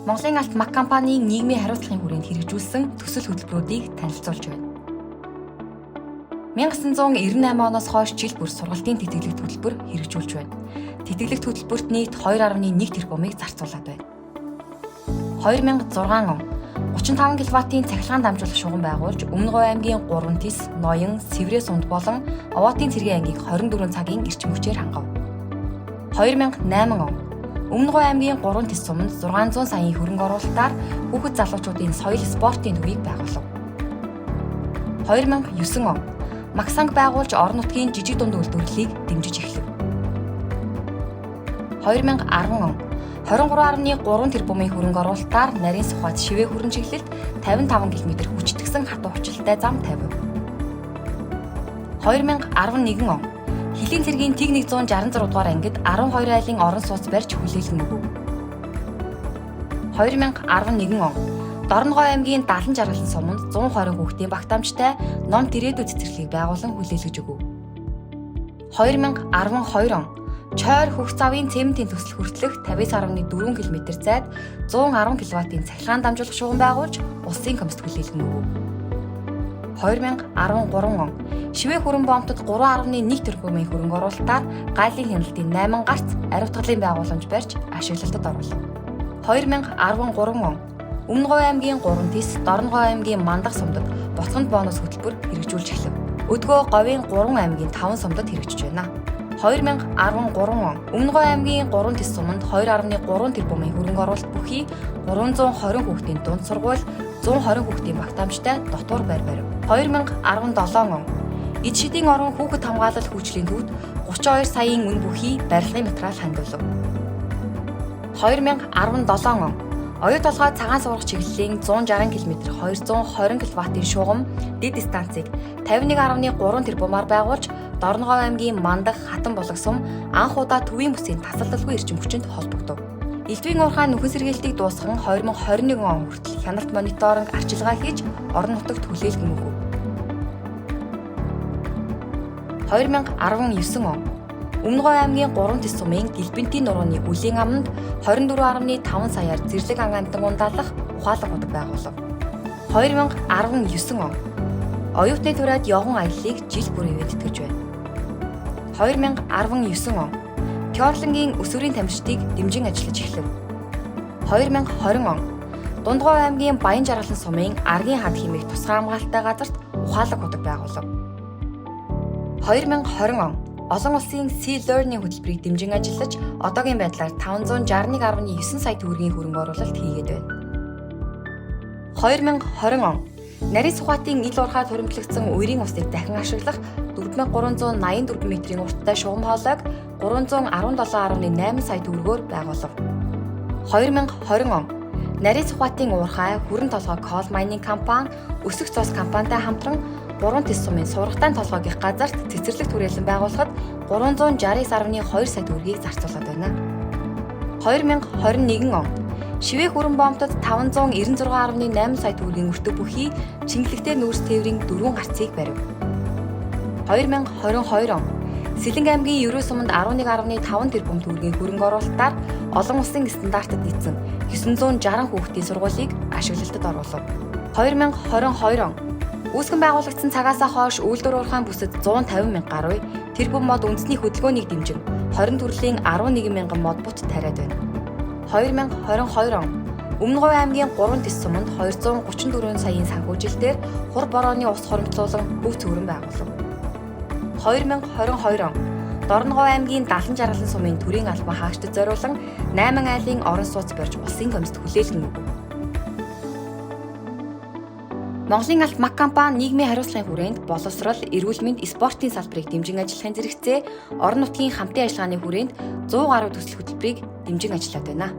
Монголын алт МАК компанийн нийгмийн хариуцлагын хүрээнд хэрэгжүүлсэн төсөл хөтөлбөрүүдийг танилцуулж байна. 1998 оноос хойш жил бүр сургалтын тэтгэлэгт хөтөлбөр хэрэгжүүлж байна. Тэтгэлэгт хөтөлбөрт нийт 2.1 тэрбумыг зарцуулаад байна. 2006 он 35 кВт-ийн цахилгаан дамжуулах шугам байгуулж Өмнө Говь аймгийн 3 тис, Ноён, Сэврээ сумд болон Овоотын цэргийн ангийг 24 цагийн эрчим хүчээр хангав. 2008 он Өмнө Говь аймгийн 3 тис суманд 600 саяын хөрөнгө оруулалтаар хүүхэд залуучуудын соёл спортын төвийг байгуулав. 2009 он МАК санг байгуулж орон нутгийн жижиг дунд үйлдвэрлэлийг дэмжиж эхлэв. 2010 он 23.3 тэрбумын хөрөнгө оруулалтаар нарийн сухад шивээ хүрэн чиглэлд 55 км хүчтгсэн хатуу хүчилтэй зам тавив. 2011 он Хилийн цэргийн Тэг 166 дугаар ангид 12 айлын орон сууц барьж хүлээлгэн өгөв. 2011 он Дорноговь аймгийн Далан жаргалан суманд 120 хүүхдийн багтаамжтай ном тэрээдүй цэцэрлэгийг байгуулан хүлээлгэж өгөв. 2012 он Чойр хөвгц авын цементийн төсөл хүртэлх 50.4 км зайд 110 кВт-ийн цахилгаан дамжуулах шугам байгуулж улсын комист хүлээлгэн өгөв. 2013 он Шивээ хүрэн бомтод 3.1 тэрбумын хөрөнгө оруулалтаар гайлын хяналтын 8 гарц ариутгалын байгууламж барьж ашиглалтад оруулав. 2013 он Өмнө Говь аймгийн 3 тис, Дорноговь аймгийн Мандах сумдад буцханд бонус хөтөлбөр хэрэгжүүлж эхлэв. Өдгөө Говийн 3 аймгийн 5 сумдад хэрэгжиж байна. 2013 он Өмнө Говь аймгийн 3 тис суманд 2.3 тэрбумын хөрөнгө оруулалт бүхий 320 хүүхдийн дунд сургууль, 120 хүүхдийн багтаамжтай дотуур байр барив. 2017 он Эд шидийн орон хүүхэд хамгаалал хүчлийн төвд 32 саяын үн бүхий барилгын материал хандуулав. 2017 он оюу толгой цагаан сургах чиглэлийн 160 км 220 кВт-ийн шугам дэд станцыг 51.3 тэрбумаар байгуулж Дорноговь аймгийн Мандах, Хатан булаг сум анх удаа төвийн бүсийн тасалдалгүй эрчим хүчинд холбогдов. Элдвийн уурхай нөхөн сэргээлтийг дуусган 2021 он хүртэл хяналт мониторинг арчилгаа хийж орон нутагт хүлээлгэн өгөв. 2019 он Өмнө Говь аймгийн 3 тис сумын Гэлбэнтийн нурууны үлийн аманд 24.5 саяар зэрлэг ангаантан ундаалах ухаалаг удаг байгуулав. 2019 он оюутны тураад явган аяллыг жил бүр ивэнтгэж байна. 2019 он Пёрлангийн өсвөрийн тамирчдыг дэмжин ажиллаж эхлэв. 2020 он Дундговь аймгийн Баян жаргалан сумын аргийн хад хэмээх тусгай хамгаалалттай газарт ухаалаг удаг байгуулав. 2020 он олон улсын Sea Learning хөтөлбөрийг дэмжин ажиллаж, одоогийн байдлаар 561.9 сая төгрөгийн хөрөнгө оруулалт хийгээд байна. 2020 он нарийн сухатын ил уурхай хуримтлагдсан үерийн усыг дахин ашиглах 4384 метрийн урттай шугам хоолойг 317.8 сая төгрөгөөр байгуулав. 2020 он нарийн сухатын уурхай хүрэн толгой Coal Mining компани өсөх цус компанитай хамтран 3 тис сумын сургалтайн толгойгийнх газарт цэцэрлэг түрээлэн байгуулахад 369.2 сая төгрөгийг зарцуулаад байна. 2021 он Шивээ хүрэн бомтод 596.8 сая төгрөгийн өртөг бүхий чингэлэгтэй нүүрс тээврийн 4 гарцыг барив. 2022 он Сэлэнг аймгийн Ерөө суманд 11.5 тэрбум төгрөгийн хөрөнгө оруулалтаар олон улсын стандартад нийцсэн 960 хүүхдийн сургуулийг ашиглалтад оруулав. 2022 он үүсгэн байгуулагдсан цагаасаа хойш үйлдвэр уурхайн бүсэд 150 мянга гаруй тэрбум мод үндэсний хөдөлгөөнийг дэмжин 20 төрлийн 11 мянган мод бут тариад байна. 2022 он Өмнө Говь аймгийн 3 тис суманд 234 саяын санхүүжилтээр хур борооны ус хоримтлуулан бүх цөврөн байгуулав. 2022 он Дорноговь аймгийн Далан жаргалан сумын төрийн албан хаагчдад зориулан 8 айлын орон сууц барьж улсын комист хүлээлгэн өгөв. Монголын алт МАК компани нийгмийн хариуцлагын хүрээнд боловсрол, эрүүл мэнд, спортын салбарыг дэмжин ажиллахын зэрэгцээ орон нутгийн хамтын ажиллагааны хүрээнд 100 гаруй төсөл хөтөлбөрийг дэмжин ажиллаад байна.